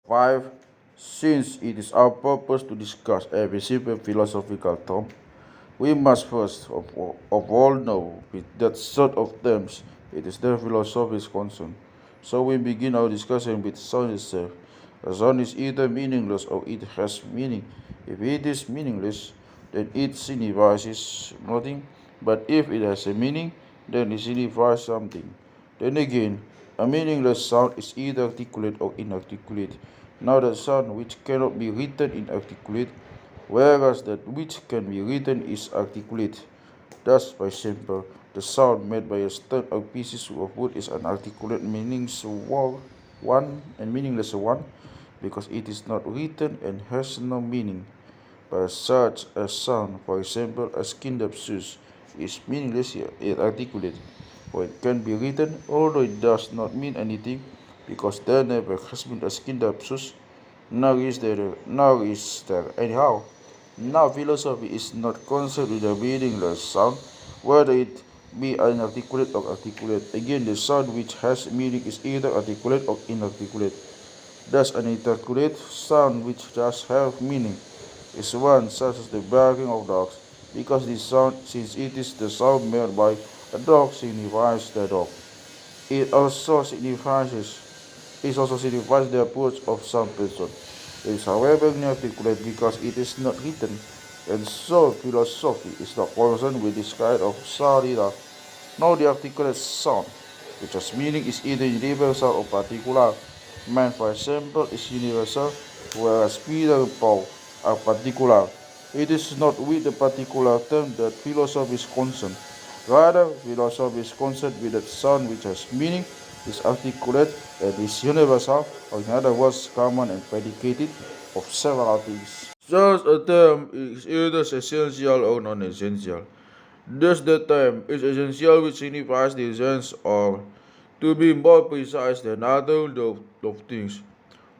5. Since it is our purpose to discuss every simple philosophical term, we must first of all know with that sort of terms it is their philosophy is concerned. So we begin our discussion with sound itself. A sound is either meaningless or it has meaning. If it is meaningless, then it signifies nothing, but if it has a meaning, then it signifies something. Then again, a meaningless sound is either articulate or inarticulate. Now the sound which cannot be written inarticulate, whereas that which can be written is articulate. Thus, by example, the sound made by a stem or pieces of wood is an articulate meaningless one and meaningless one, because it is not written and has no meaning. But such a sound, for example, a skinned up shoes, is meaningless yet articulate, for it can be written, although it does not mean anything, because there never has been a skinned up shoes, nor is there anyhow. Now philosophy is not concerned with the meaningless sound, whether it be inarticulate or articulate. Again, the sound which has meaning is either articulate or inarticulate. Thus, an inarticulate sound which does have meaning is one such as the barking of dogs, because this sound, since it is the sound made by a dog, signifies the dog. It also signifies the approach of some person. It is however inarticulate because it is not written, and so philosophy is not concerned with this kind of sound either. Now the articulate sound, which has meaning, is either universal or particular. Man, for example, is universal, whereas Peter and Paul are particular. It is not with the particular term that philosophy is concerned. Rather, philosophy is concerned with that sound which has meaning, is articulate, and is universal, or in other words, common and predicated of several things. Such a term is either essential or non-essential. Thus, the term is essential, which signifies the essence, or to be more precise, the nature of things.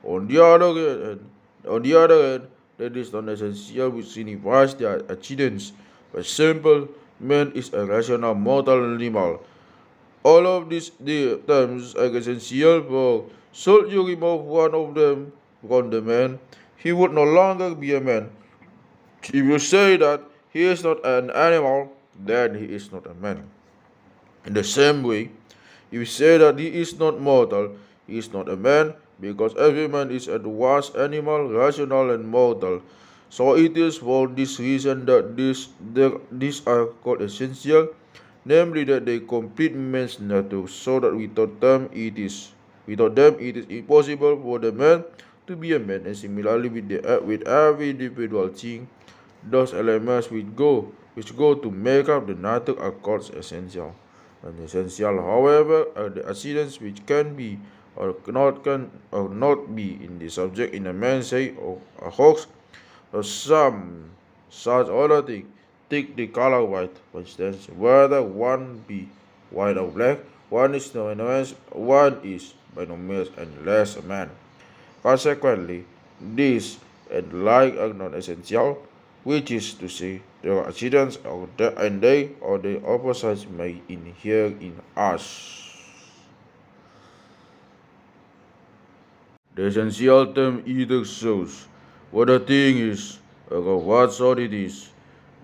On the other hand, that is non-essential, which signifies their accidents. For example, man is a rational mortal animal. All of these terms are essential, for should you remove one of them from the man, he would no longer be a man. If you say that he is not an animal, then he is not a man. In the same way, if you say that he is not mortal, he is not a man, because every man is at once animal, rational, and mortal. So it is for this reason that these are called essential, namely that they complete man's nature, so that without them it is impossible for the man to be a man. And similarly with every individual thing, those elements which go to make up the nature are called essential. And essential, however, are the accidents which can be or not be in the subject in a man, say, or a horse, or some such other thing. Take the color white, for instance, whether one be white or black, one is by no means unless a man. Consequently, these and like are not essential, which is to say, there are accidents and they or the opposites may inhere in us. The essential term either shows what a thing is or of what sort it is.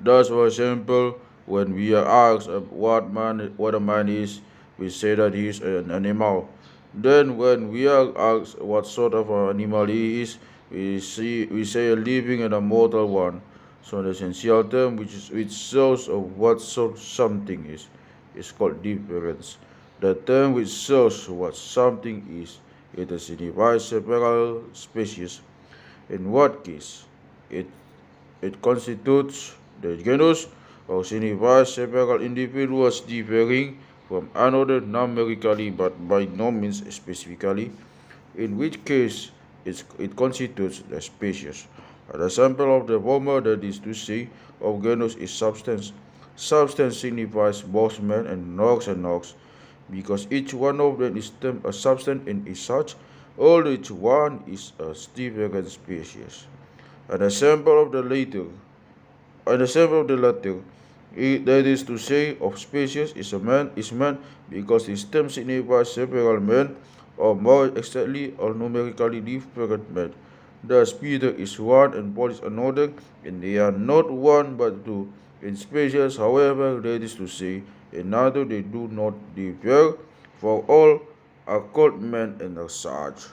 Thus, for example, when we are asked what a man is, we say that he is an animal. Then, when we are asked what sort of animal he is, we say a living and a mortal one. So the essential term which shows of what sort something is called difference. The term which shows what something is, it signifies several species. In what case it constitutes the genus, or signifies several individuals differing from another numerically but by no means specifically, in which case it constitutes the species. An example of the former, that is to say, of genus, is substance. Substance signifies both man and nox, because each one of them is termed a substance and is such, although each one is a different species. An example of the latter, that is to say, of species, is man, because his term signifies several men, or more exactly, or numerically different men. Thus Peter is one and Paul is another, and they are not one but two. In species, however, that is to say, another they do not differ, for all are called men and are such.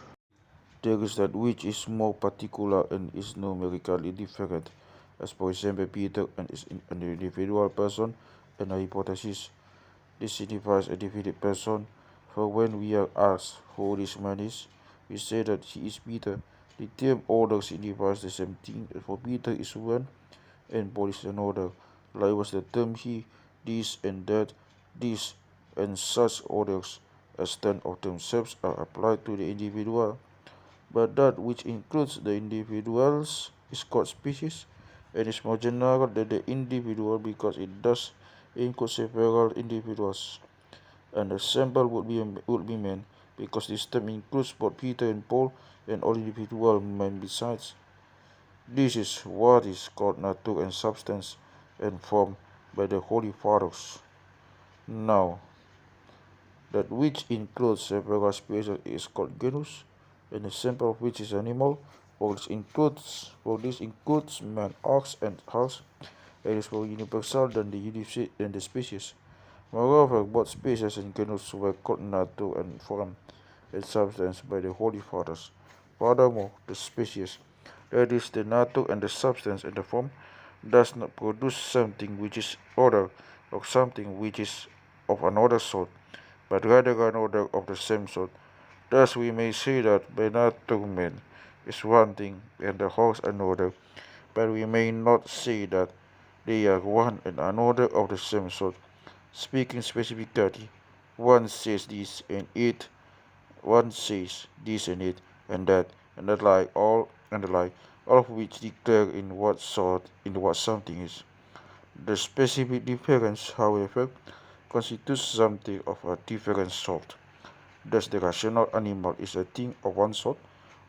There is that which is more particular and is numerically different, as for example Peter and is an individual person and a hypothesis. This signifies a definite person, for when we are asked who this man is, we say that he is Peter. The term order signifies the same thing, for Peter is one and Paul is another. Likewise the term he, this and that, this and such orders as stand of themselves are applied to the individual, but that which includes the individuals is called species, and is more general than the individual because it does include several individuals. An example would be men, because this term includes both Peter and Paul and all individual men besides. This is what is called nature and substance and form by the Holy Fathers. Now, that which includes several species is called genus, an example of which is animal, for this includes man, ox, and horse. It is more universal than the species. Moreover, both species and genus were called nature and form and substance by the Holy Fathers. Furthermore, the species, that is, the nature and the substance and the form, does not produce something which is other or something which is of another sort, but rather another of the same sort. Thus we may say that by nature man is one thing and the horse another, but we may not say that they are one and another of the same sort. Speaking specifically, one says this and it, one says this and it, and that, and the like, all of which declare in what something is. The specific difference, however, constitutes something of a different sort. Thus the rational animal is a thing of one sort,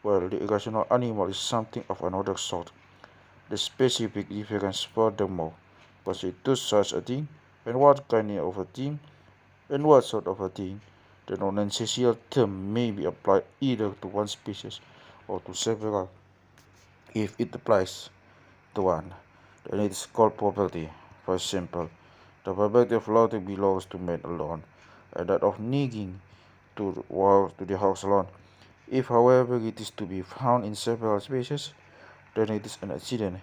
while the irrational animal is something of another sort. The specific difference, furthermore, constitutes such a thing, and what kind of a thing, and what sort of a thing. The non-essential term may be applied either to one species or to several. If it applies to one, then it is called property. For example, the property of loading belongs to man alone, and that of kneading to the house alone. If, however, it is to be found in several species, then it is an accident.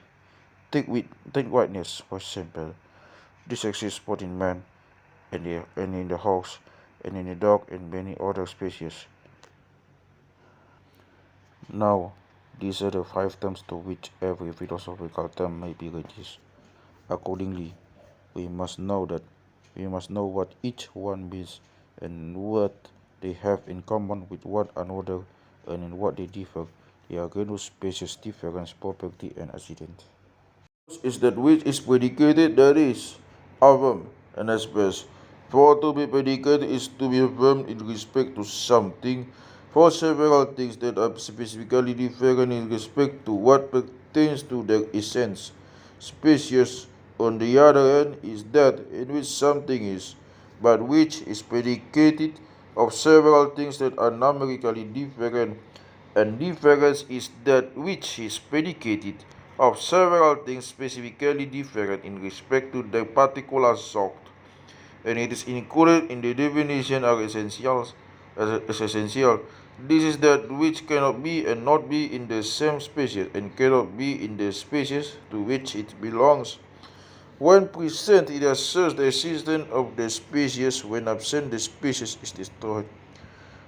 Take whiteness, for example. This exists both in man and in the house, and in the dog and many other species. Now, these are the 5 terms to which every philosophical term may be reduced. Accordingly, we must know what each one means and what they have in common with one another, and in what they differ. They are genus, species, difference, property, and accident. Is that which is predicated, that is, affirmed and expressed. For to be predicated is to be affirmed in respect to something, for several things that are specifically different in respect to what pertains to their essence. Species, on the other hand, is that in which something is, but which is predicated of several things that are numerically different, and difference is that which is predicated of several things specifically different in respect to their particular sort, and it is included in the definition as essential. This is that which cannot be and not be in the same species, and cannot be in the species to which it belongs. When present, it asserts the existence of the species; when absent, the species is destroyed.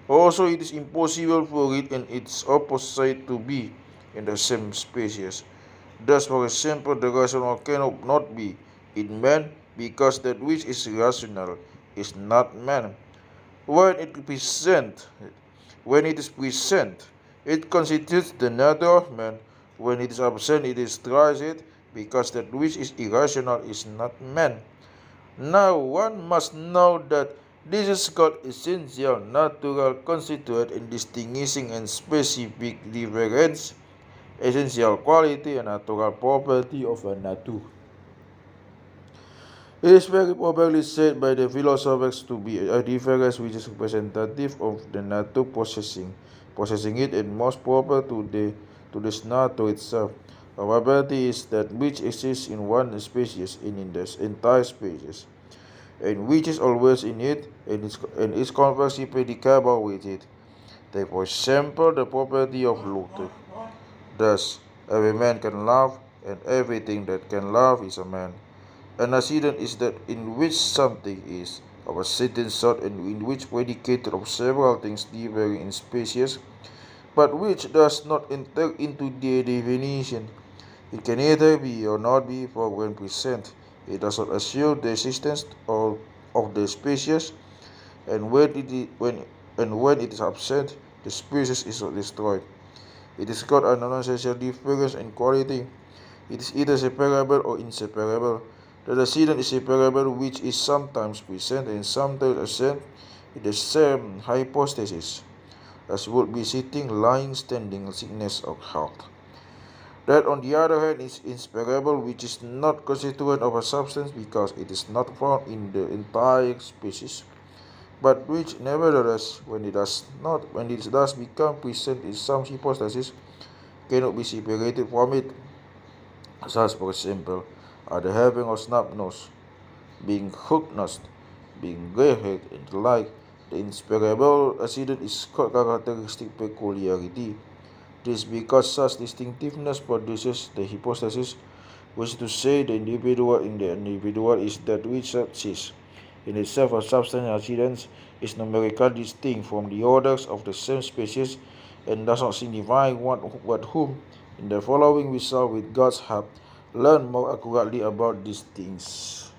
Also, it is impossible for it and its opposite to be in the same species. Thus, for example, the rational cannot not be in man, because that which is rational is not man. When it is present, it constitutes the nature of man. When it is absent, it destroys it, because that which is irrational is not man. Now one must know that this is called essential, natural, constituent, and distinguishing and specific difference, essential quality and natural property of a nature. It is very probably said by the philosophers to be a difference which is representative of the nature possessing it and most proper to the nature itself. A property is that which exists in one species in the entire species, and which is always in it, and is conversely predicable with it. Take for example the property of laughter. Thus, every man can laugh, and everything that can laugh is a man. An accident is that in which something is of a certain sort and in which predicated of several things differing in species, but which does not enter into the definition. It can either be or not be, for when present, it does not assume the existence of the species, and when it is absent, the species is destroyed. It is called a non-essential difference in quality. It is either separable or inseparable. The accident is separable, which is sometimes present and sometimes absent in the same hypostasis, as would be sitting, lying, standing, sickness, or health. That, on the other hand, is inseparable, which is not constituent of a substance because it is not found in the entire species, but which, nevertheless, when it does become present in some hypostasis, cannot be separated from it. Such, for example, are the having of snub nose, being hook-nosed, being grey-haired, and the like. The inseparable accident is called characteristic peculiarity. This because such distinctiveness produces the hypostasis, which is to say the individual in the individual is that which subsists. In itself, a substance accident is numerically distinct from the others of the same species and does not signify what whom. In the following we shall, with God's help, learn more accurately about these things.